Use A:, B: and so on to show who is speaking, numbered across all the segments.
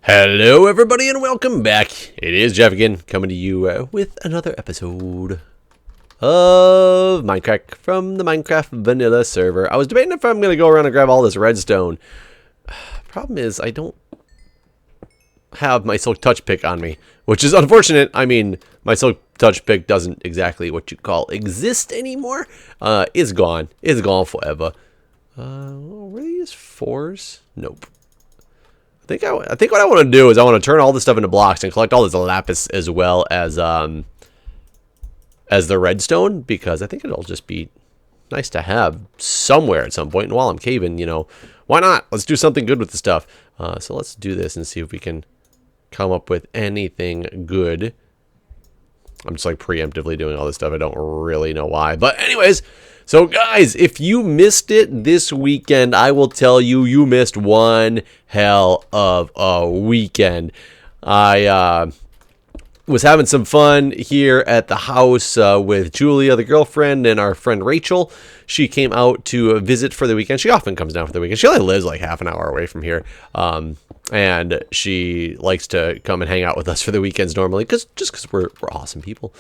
A: Hello everybody and welcome back. It is Jeff again, coming to you with another episode of MindCrack from the Minecraft vanilla server. I was debating if I'm going to go around and grab all this redstone. Problem is I don't have my silk touch pick on me, which is unfortunate. I mean, my silk touch pick doesn't exactly what you call exist anymore. It's gone. It's gone forever. Were these fours? Nope. I think what I want to do is I want to turn all this stuff into blocks and collect all this lapis as well as the redstone, because I think it'll just be nice to have somewhere at some point. And while I'm caving, you know, why not? Let's do something good with the stuff. So let's do this and see if we can come up with anything good. I'm just like preemptively doing all this stuff. I don't really know why, but anyways. So guys, if you missed it this weekend, I will tell you, you missed one hell of a weekend. I was having some fun here at the house with Julia, the girlfriend, and our friend Rachel. She came out to visit for the weekend. She often comes down for the weekend. She only lives like half an hour away from here. And she likes to come and hang out with us for the weekends normally, just because we're awesome people.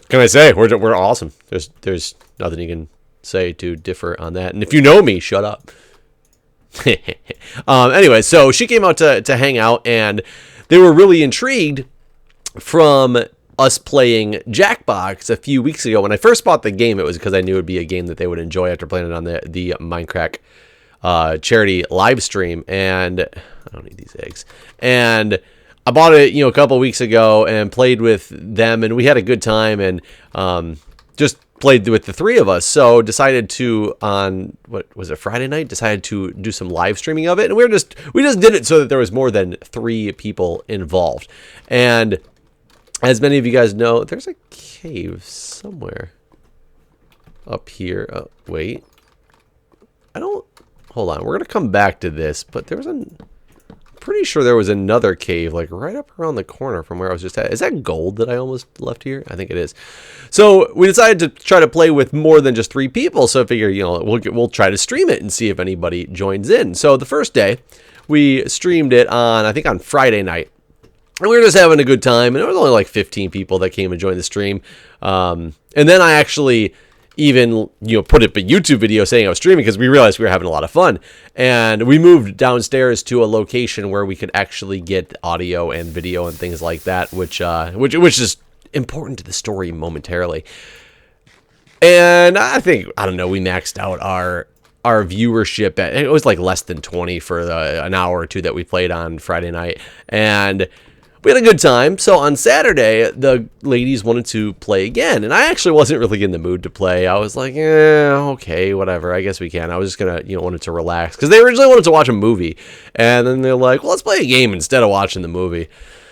A: Can I say we're awesome? There's nothing you can say to differ on that. And if you know me, shut up. Anyway, so she came out to hang out, and they were really intrigued from us playing Jackbox a few weeks ago. When I first bought the game, it was because I knew it would be a game that they would enjoy after playing it on the MindCrack charity live stream. And I don't need these eggs. And I bought it, a couple weeks ago and played with them, and we had a good time, and just played with the three of us. So decided to, on what was it, Friday night, decided to do some live streaming of it, and we just did it so that there was more than 3 people involved. And as many of you guys know, there's a cave somewhere up here. Oh, wait, hold on. We're gonna come back to this, but there was pretty sure there was another cave like right up around the corner from where I was just at. Is that gold that I almost left here? I think it is. So we decided to try to play with more than just 3 people. So I figure, we'll try to stream it and see if anybody joins in. So the first day we streamed it on Friday night. And we were just having a good time, and there was only like 15 people that came and joined the stream. And then I actually even put up a YouTube video saying I was streaming, because we realized we were having a lot of fun, and we moved downstairs to a location where we could actually get audio and video and things like that, which is important to the story momentarily. And I don't know, we maxed out our viewership at, it was like less than 20 for an hour or two that we played on Friday night, and we had a good time. So on Saturday, the ladies wanted to play again, and I actually wasn't really in the mood to play. I was like, okay, whatever, I guess we can. I was just gonna, wanted to relax, because they originally wanted to watch a movie, and then they're like, well, let's play a game instead of watching the movie.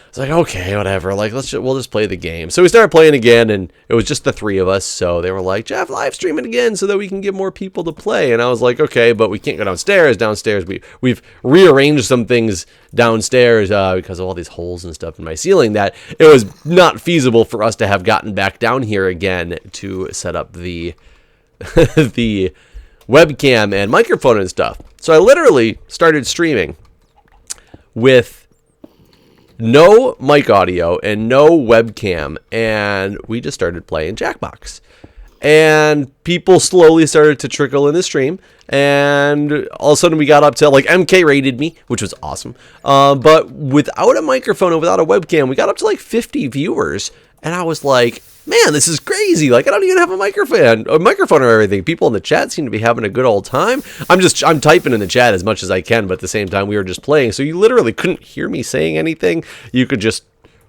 A: It's like, okay, whatever, like we'll just play the game. So we started playing again, and it was just the 3 of us. So they were like, Jeff, live stream it again so that we can get more people to play. And I was like, okay, but we can't go downstairs. We've rearranged some things downstairs because of all these holes and stuff in my ceiling, that it was not feasible for us to have gotten back down here again to set up the the webcam and microphone and stuff. So I literally started streaming with no mic audio and no webcam, and we just started playing Jackbox. And people slowly started to trickle in the stream, and all of a sudden we got up to, like, MK rated me, which was awesome. But without a microphone and without a webcam, we got up to like 50 viewers, and I was like, man, this is crazy. Like, I don't even have a microphone or everything. People in the chat seem to be having a good old time. I'm typing in the chat as much as I can, but at the same time we were just playing. So you literally couldn't hear me saying anything. You could just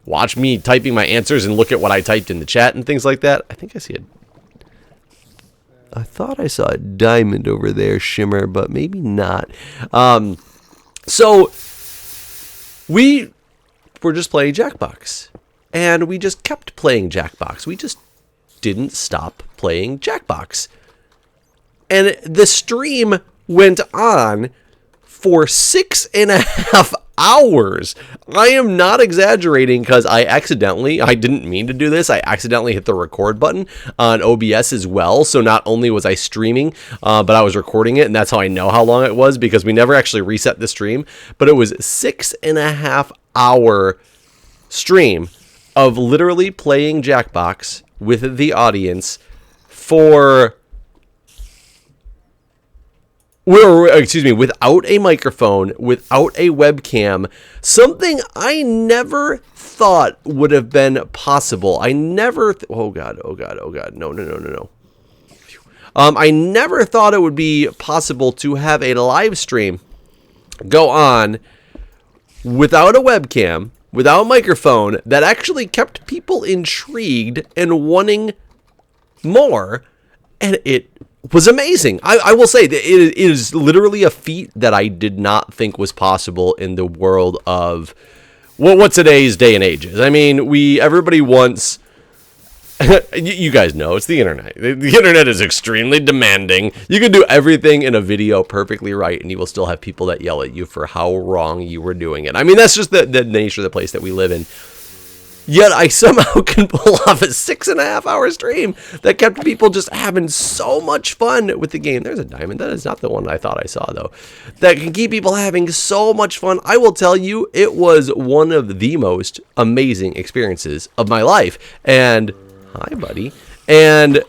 A: watch me typing my answers and look at what I typed in the chat and things like that. I thought I saw a diamond over there shimmer, but maybe not. So we were just playing Jackbox. And we just kept playing Jackbox. We just didn't stop playing Jackbox. And the stream went on for 6.5 hours. I am not exaggerating because I didn't mean to do this. I accidentally hit the record button on OBS as well. So not only was I streaming, but I was recording it. And that's how I know how long it was, because we never actually reset the stream. But it was 6.5 hour stream of literally playing Jackbox with the audience for... without a microphone, without a webcam, something I never thought would have been possible. I never, oh God, no. I never thought it would be possible to have a live stream go on without a webcam, without a microphone, that actually kept people intrigued and wanting more, and it was amazing. I will say that it is literally a feat that I did not think was possible in the world of what today's day and age is. I mean, everybody wants... you guys know, it's the internet. The internet is extremely demanding. You can do everything in a video perfectly right, and you will still have people that yell at you for how wrong you were doing it. I mean, that's just the nature of the place that we live in. Yet I somehow can pull off a 6.5 hour stream that kept people just having so much fun with the game. There's a diamond. That is not the one I thought I saw, though. That can keep people having so much fun. I will tell you, it was one of the most amazing experiences of my life. And, hi, buddy. And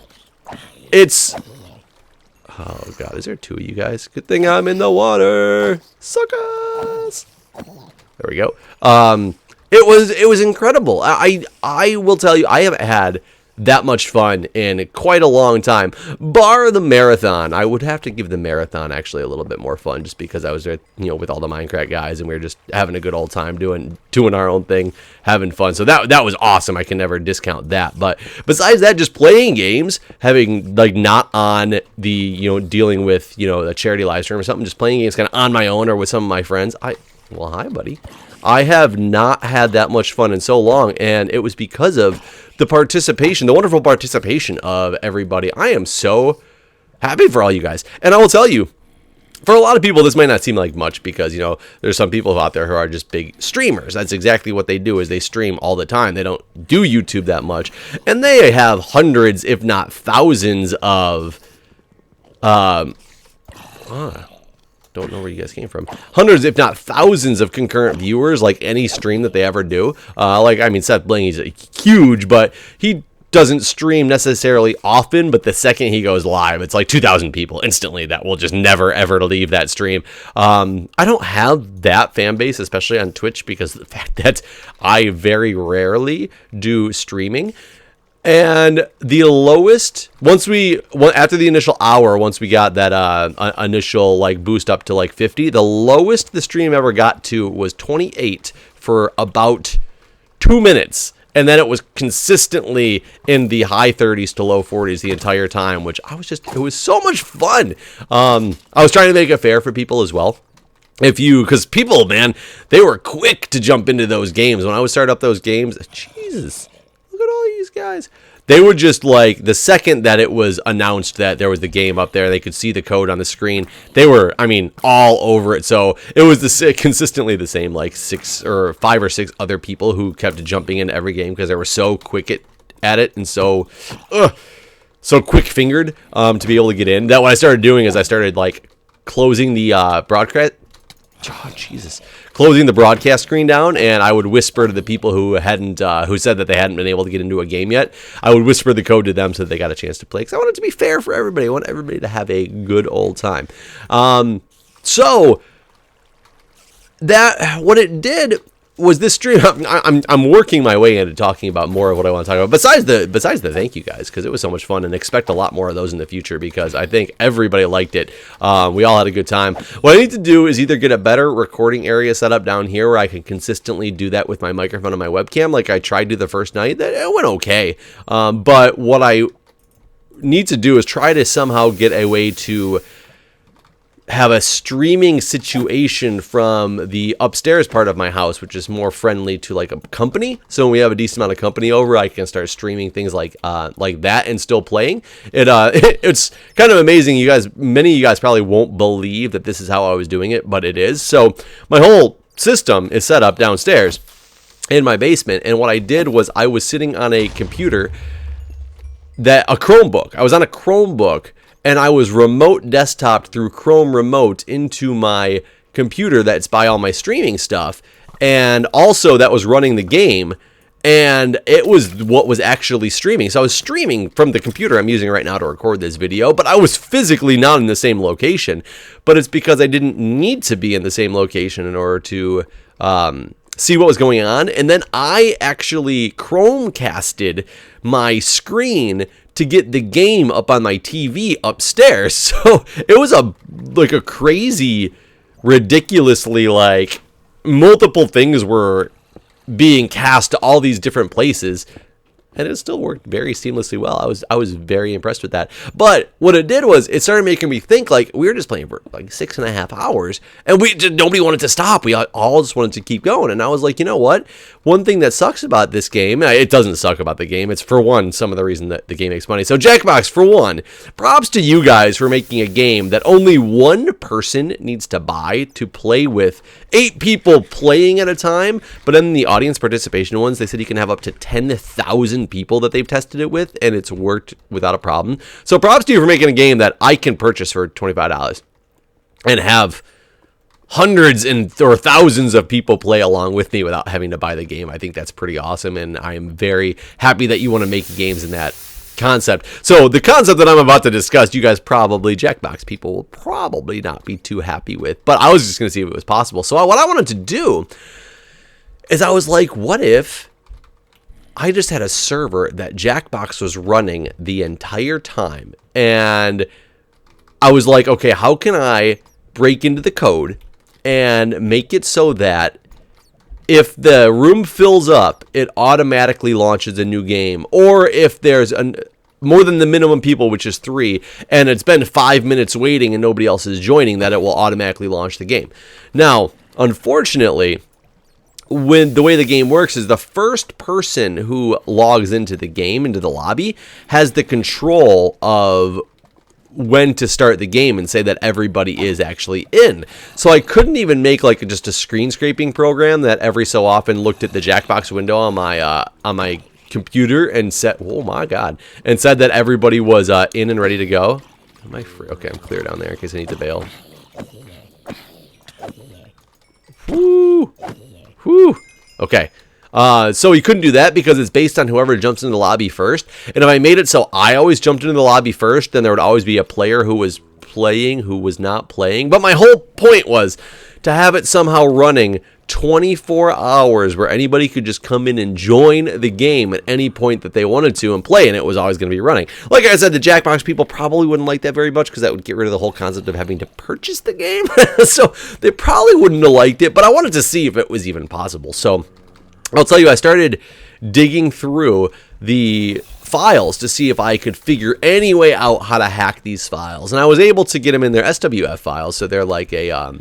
A: it's... oh, God, is there two of you guys? Good thing I'm in the water. Suckers! There we go. It was incredible. I will tell you, I haven't had that much fun in quite a long time. Bar the marathon. I would have to give the marathon actually a little bit more fun, just because I was there, with all the MindCrack guys, and we were just having a good old time doing our own thing, having fun. So that was awesome. I can never discount that. But besides that, just playing games, having not on the dealing with a charity live stream or something, just playing games kind of on my own or with some of my friends. Well, hi, buddy. I have not had that much fun in so long, and it was because of the wonderful participation of everybody. I am so happy for all you guys. And I will tell you, for a lot of people, this might not seem like much because, there's some people out there who are just big streamers. That's exactly what they do, is they stream all the time. They don't do YouTube that much. And they have hundreds, if not thousands of... don't know where you guys came from. Hundreds, if not thousands of concurrent viewers, like any stream that they ever do. Seth Bling, he's huge, but he doesn't stream necessarily often, but the second he goes live, it's like 2,000 people instantly that will just never, ever leave that stream. I don't have that fan base, especially on Twitch, because of the fact that I very rarely do streaming. And the lowest, after the initial hour, once we got that initial boost up to 50, the lowest the stream ever got to was 28 for about 2 minutes. And then it was consistently in the high 30s to low 40s the entire time, which it was so much fun. I was trying to make it fair for people as well. Because people, man, they were quick to jump into those games. When I would start up those games, Jesus, look at all these guys. They were just the second that it was announced that there was the game up there, they could see the code on the screen. They were, all over it. So it was consistently the same, 5 or 6 other people who kept jumping into every game because they were so quick at it and so quick-fingered to be able to get in. That what I started doing is I started closing the broadcast. Oh, Jesus. Closing the broadcast screen down, and I would whisper to the people who who said that they hadn't been able to get into a game yet. I would whisper the code to them so that they got a chance to play, because I want it to be fair for everybody. I want everybody to have a good old time. So that what it did was this stream. I'm working my way into talking about more of what I want to talk about. Besides the thank you guys, because it was so much fun, and expect a lot more of those in the future, because I think everybody liked it. We all had a good time. What I need to do is either get a better recording area set up down here where I can consistently do that with my microphone and my webcam, like I tried to the first night. That it went okay. But what I need to do is try to somehow get a way to have a streaming situation from the upstairs part of my house, which is more friendly to a company. So when we have a decent amount of company over, I can start streaming things like that and still playing. It's kind of amazing. Many of you guys probably won't believe that this is how I was doing it, but it is. So my whole system is set up downstairs in my basement. And what I did was I was sitting on a computer, a Chromebook. I was on a Chromebook, and I was remote desktop through Chrome Remote into my computer that's by all my streaming stuff. And also that was running the game. And it was what was actually streaming. So I was streaming from the computer I'm using right now to record this video, but I was physically not in the same location. But it's because I didn't need to be in the same location in order to see what was going on. And then I actually Chromecasted my screen to get the game up on my TV upstairs. So it was a crazy, ridiculously, like, multiple things were being cast to all these different places, and it still worked very seamlessly well. I was very impressed with that. But what it did was it started making me think, like, we were just playing for like 6.5 hours, and nobody wanted to stop. We all just wanted to keep going. And I was like, you know what? One thing that sucks about this game, it doesn't suck about the game. It's, for one, some of the reason that the game makes money. So Jackbox, for one, props to you guys for making a game that only one person needs to buy to play with 8 people playing at a time. But in the audience participation ones, they said you can have up to 10,000 people that they've tested it with, and it's worked without a problem. So props to you for making a game that I can purchase for $25 and have hundreds or thousands of people play along with me without having to buy the game. I think that's pretty awesome, and I am very happy that you want to make games in that concept. So the concept that I'm about to discuss, you guys probably, Jackbox people, will probably not be too happy with, but I was just going to see if it was possible. So what I wanted to do is I was like, what if I just had a server that Jackbox was running the entire time? And I was like, okay, how can I break into the code and make it so that if the room fills up, it automatically launches a new game? Or if there's more than the minimum people, which is 3, and it's been 5 minutes waiting and nobody else is joining, that it will automatically launch the game. Now, unfortunately, when the way the game works is the first person who logs into the game, into the lobby, has the control of when to start the game and say that everybody is actually in. So I couldn't even make like just a screen scraping program that every so often looked at the Jackbox window on my computer and said, oh my god, and said that everybody was in and ready to go. Am I free? Okay, I'm clear down there in case I need to bail. Woo! Whew. Okay. So you couldn't do that because it's based on whoever jumps into the lobby first. And if I made it so I always jumped into the lobby first, then there would always be a player who was playing who was not playing. But my whole point was to have it somehow running 24 hours where anybody could just come in and join the game at any point that they wanted to and play, and it was always going to be running. Like I said, the Jackbox people probably wouldn't like that very much because that would get rid of the whole concept of having to purchase the game. So they probably wouldn't have liked it, but I wanted to see if it was even possible. So I'll tell you, I started digging through the files to see if I could figure any way out how to hack these files, and I was able to get them in their SWF files, so they're like they're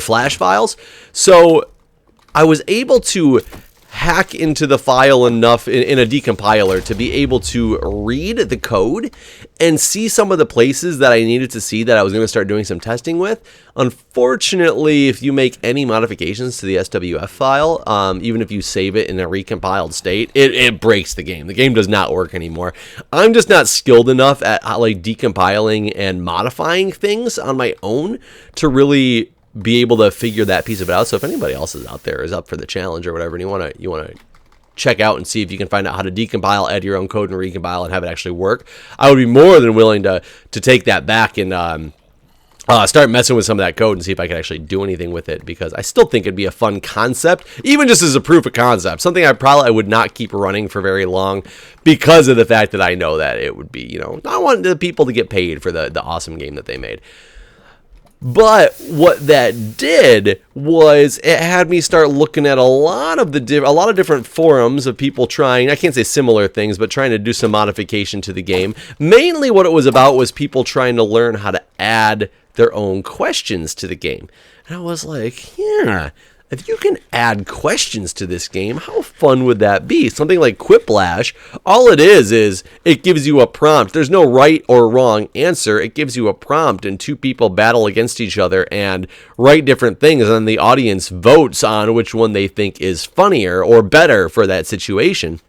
A: Flash files. So I was able to hack into the file enough in a decompiler to be able to read the code and see some of the places that I needed to see that I was going to start doing some testing with. Unfortunately, if you make any modifications to the SWF file, even if you save it in a recompiled state, it breaks the game. The game does not work anymore. I'm just not skilled enough at like decompiling and modifying things on my own to really be able to figure that piece of it out. So if anybody else is out there is up for the challenge or whatever, and you want to check out and see if you can find out how to decompile, add your own code, and recompile and have it actually work, I would be more than willing to take that back and start messing with some of that code and see if I can actually do anything with it, because I still think it'd be a fun concept, even just as a proof of concept, something I would not keep running for very long because of the fact that I know that it would be, I want the people to get paid for the awesome game that they made. But what that did was it had me start looking at a lot of different forums of people trying, I can't say similar things, but trying to do some modification to the game. Mainly what it was about was people trying to learn how to add their own questions to the game. And I was like, yeah, if you can add questions to this game, how fun would that be? Something like Quiplash, all it is it gives you a prompt. There's no right or wrong answer. It gives you a prompt, and two people battle against each other and write different things, and then the audience votes on which one they think is funnier or better for that situation.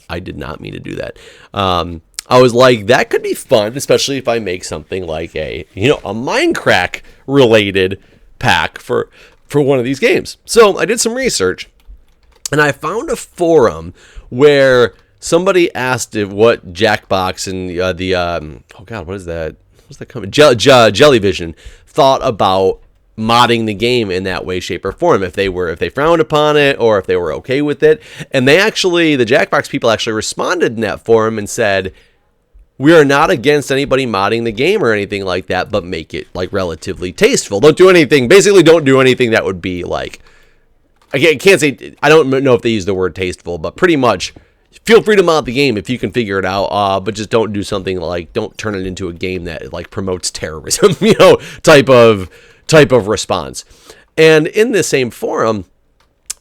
A: I did not mean to do that. I was like, that could be fun, especially if I make something like a MindCrack related pack for one of these games. So I did some research, and I found a forum where somebody asked what Jackbox and what is that? What's that coming? Jellyvision thought about modding the game in that way, shape, or form. If they frowned upon it, or if they were okay with it. And the Jackbox people actually responded in that forum and said, we are not against anybody modding the game or anything like that, but make it like relatively tasteful. Don't do anything that would be like, I can't say, I don't know if they use the word tasteful, but pretty much feel free to mod the game if you can figure it out, but just don't do something like, don't turn it into a game that like promotes terrorism, type of response. And in the same forum,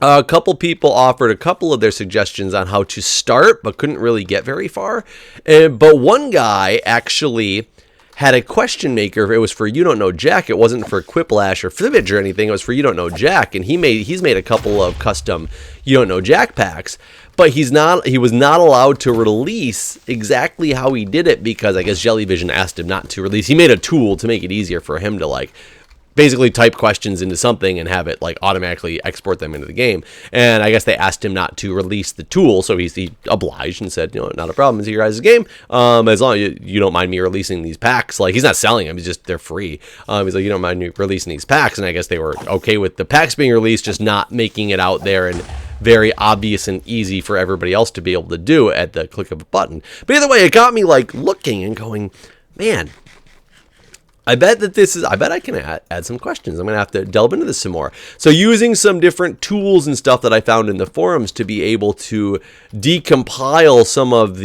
A: a couple people offered a couple of their suggestions on how to start, but couldn't really get very far. But one guy actually had a question maker. It was for You Don't Know Jack. It wasn't for Quiplash or Fibbage or anything. It was for You Don't Know Jack. And he's made a couple of custom You Don't Know Jack packs. But he was not allowed to release exactly how he did it because I guess Jellyvision asked him not to release. He made a tool to make it easier for him to like basically type questions into something and have it like automatically export them into the game. And I guess they asked him not to release the tool, so he obliged and said, not a problem, it's your guys' game, as long as you don't mind me releasing these packs. Like, he's not selling them, they're free. He's like, you don't mind me releasing these packs, and I guess they were okay with the packs being released, just not making it out there and very obvious and easy for everybody else to be able to do at the click of a button. But either way, it got me like looking and going, man, I bet I can add some questions. I'm going to have to delve into this some more. So using some different tools and stuff that I found in the forums to be able to decompile some of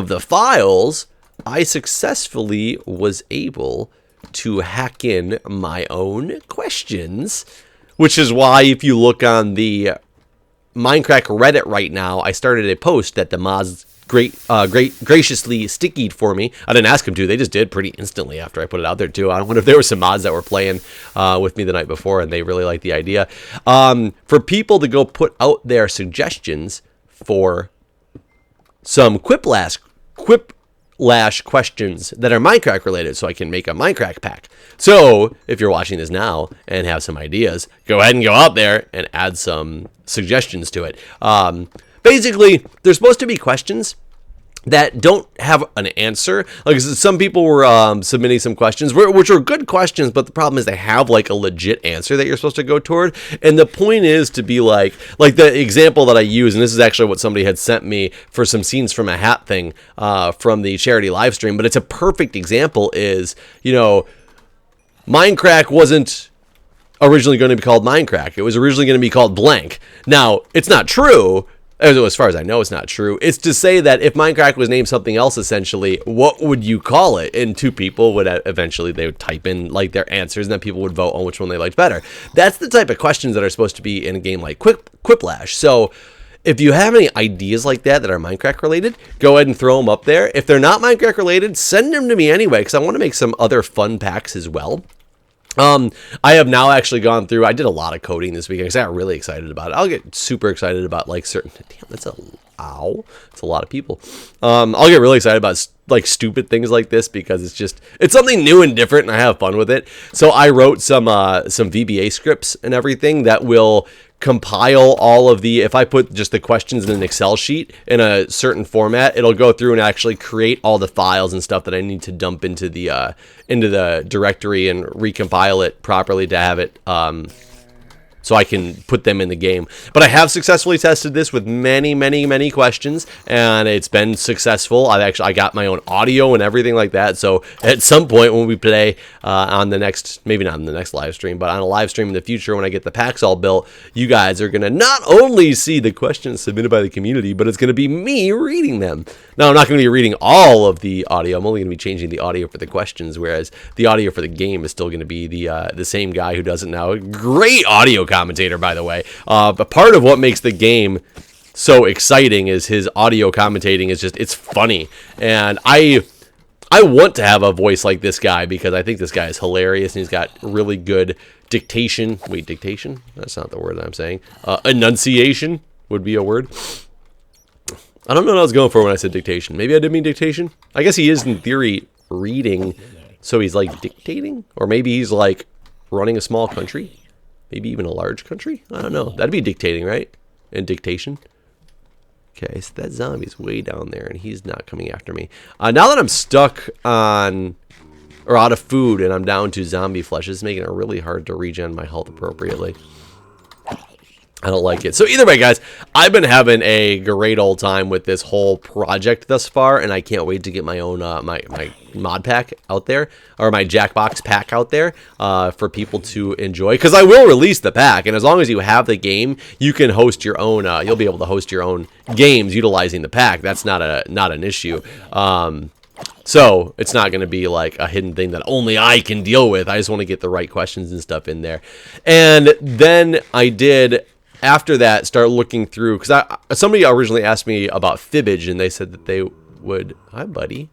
A: the files, I successfully was able to hack in my own questions, which is why if you look on the MindCrack Reddit right now, I started a post that the mods graciously stickied for me. I didn't ask them to. They just did pretty instantly after I put it out there too. I wonder if there were some mods that were playing with me the night before and they really liked the idea. For people to go put out their suggestions for some Quiplash questions that are MindCrack related, so I can make a MindCrack pack. So if you're watching this now and have some ideas, go ahead and go out there and add some suggestions to it. Basically, there's supposed to be questions that don't have an answer. Like, some people were submitting some questions, which are good questions, but the problem is they have like a legit answer that you're supposed to go toward. And the point is to be like the example that I use, and this is actually what somebody had sent me for some scenes from a hat thing from the charity live stream, but it's a perfect example is, MindCrack wasn't originally going to be called MindCrack. It was originally going to be called blank. Now, it's not true. As far as I know, it's not true. It's to say that if MindCrack was named something else, essentially, what would you call it? And two people would eventually, they would type in like their answers, and then people would vote on which one they liked better. That's the type of questions that are supposed to be in a game like Quiplash. So if you have any ideas like that are MindCrack related, go ahead and throw them up there. If they're not MindCrack related, send them to me anyway, because I want to make some other fun packs as well. I have now actually gone through, I did a lot of coding this weekend because I got really excited about it. I'll get super excited about like certain, that's a lot of people. I'll get really excited about like stupid things like this because it's something new and different and I have fun with it. So I wrote some VBA scripts and everything that will compile all of if I put just the questions in an Excel sheet in a certain format, it'll go through and actually create all the files and stuff that I need to dump into the directory and recompile it properly to have it so I can put them in the game. But I have successfully tested this with many questions, and it's been successful. I got my own audio and everything like that. So at some point when we play on the next, maybe not on the next live stream, but on a live stream in the future when I get the packs all built, you guys are going to not only see the questions submitted by the community, but it's going to be me reading them. Now, I'm not going to be reading all of the audio. I'm only going to be changing the audio for the questions, whereas the audio for the game is still going to be the same guy who does it now. Great audio commentator, by the way. But part of what makes the game so exciting is his audio commentating is just, it's funny. And I want to have a voice like this guy because I think this guy is hilarious and he's got really good dictation. Wait, dictation? That's not the word that I'm saying. Enunciation would be a word. I don't know what I was going for when I said dictation. Maybe I did mean dictation. I guess he is in theory reading, so he's like dictating? Or maybe he's like running a small country? Maybe even a large country? I don't know. That'd be dictating, right? And dictation. Okay, so that zombie's way down there, and he's not coming after me. Now that I'm stuck on, or out of food, and I'm down to zombie flesh, it's making it really hard to regen my health appropriately. I don't like it. So either way, guys, I've been having a great old time with this whole project thus far, and I can't wait to get my own my mod pack out there, or my Jackbox pack out there for people to enjoy. Because I will release the pack, and as long as you have the game, you can host your own. You'll be able to host your own games utilizing the pack. That's not an issue. So it's not going to be like a hidden thing that only I can deal with. I just want to get the right questions and stuff in there. And then I did, after that, start looking through, because somebody originally asked me about fibbage, and they said that they would, hi buddy,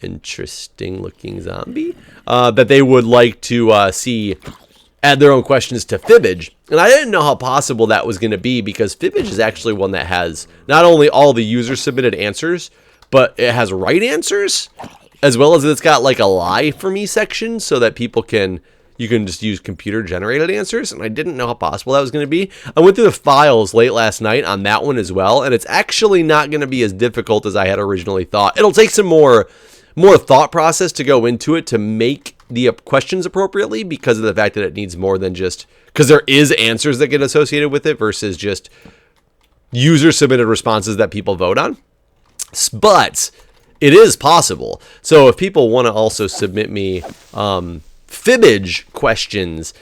A: interesting looking zombie, that they would like to add their own questions to fibbage. And I didn't know how possible that was going to be, because fibbage is actually one that has not only all the user submitted answers, but it has right answers, as well as it's got like a lie for me section, so that people can, you can just use computer generated answers. And I didn't know how possible that was going to be. I went through the files late last night on that one as well, and it's actually not going to be as difficult as I had originally thought. It'll take some more thought process to go into it to make the questions appropriately, because of the fact that it needs more than just, because there is answers that get associated with it versus just user submitted responses that people vote on. But it is possible. So if people want to also submit me fibbage questions,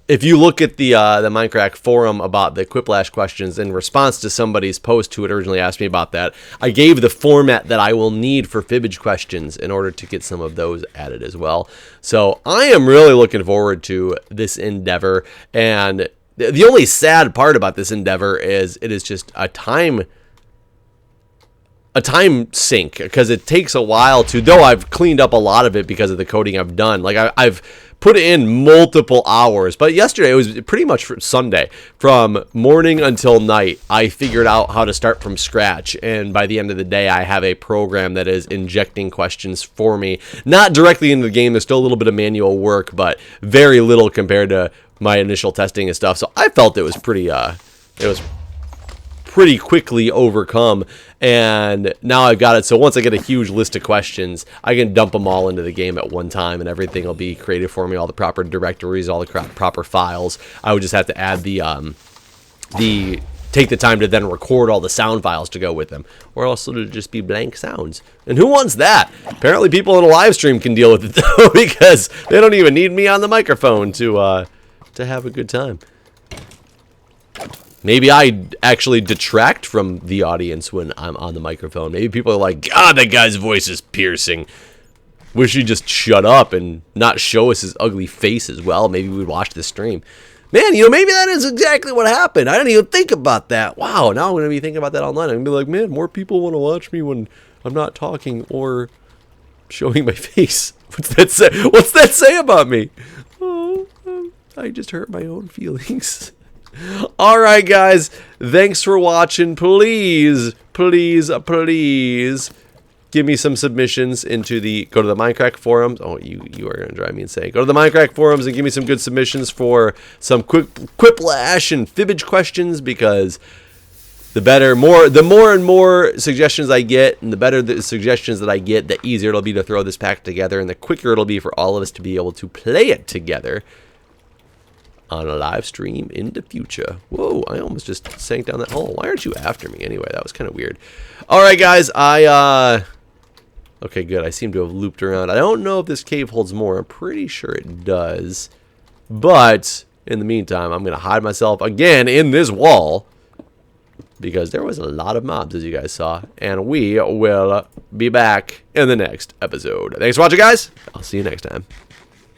A: if you look at the MindCrack forum about the Quiplash questions in response to somebody's post who had originally asked me about that, I gave the format that I will need for fibbage questions in order to get some of those added as well. So I am really looking forward to this endeavor. And the only sad part about this endeavor is it is just a time sink, because it takes a while to, though I've cleaned up a lot of it because of the coding I've done. Like I've put in multiple hours, but yesterday, it was pretty much Sunday, from morning until night, I figured out how to start from scratch. And by the end of the day, I have a program that is injecting questions for me, not directly into the game. There's still a little bit of manual work, but very little compared to my initial testing and stuff. So I felt it was pretty quickly overcome, and now I've got it. So once I get a huge list of questions, I can dump them all into the game at one time, and everything will be created for me, all the proper directories, all the proper files. I would just have to add take the time to then record all the sound files to go with them, or else it'll just be blank sounds. And who wants that? Apparently people in a live stream can deal with it though, because they don't even need me on the microphone to have a good time. Maybe I actually detract from the audience when I'm on the microphone. Maybe people are like, God, that guy's voice is piercing. Wish he'd just shut up and not show us his ugly face as well. Maybe we'd watch the stream. Man, maybe that is exactly what happened. I didn't even think about that. Wow, now I'm going to be thinking about that all night. I'm going to be like, man, more people want to watch me when I'm not talking or showing my face. What's that say about me? Oh, I just hurt my own feelings. Alright guys, thanks for watching. Please give me some submissions into go to the MindCrack forums. Oh, you are going to drive me insane. Go to the MindCrack forums and give me some good submissions for some Quiplash and fibbage questions, because the more and more suggestions I get, and the better the suggestions that I get, the easier it'll be to throw this pack together, and the quicker it'll be for all of us to be able to play it together. on a live stream in the future. Whoa, I almost just sank down that hole. Why aren't you after me anyway? That was kind of weird. All right, guys, okay, good. I seem to have looped around. I don't know if this cave holds more. I'm pretty sure it does. But in the meantime, I'm going to hide myself again in this wall because there was a lot of mobs, as you guys saw. And we will be back in the next episode. Thanks for watching, guys. I'll see you next time.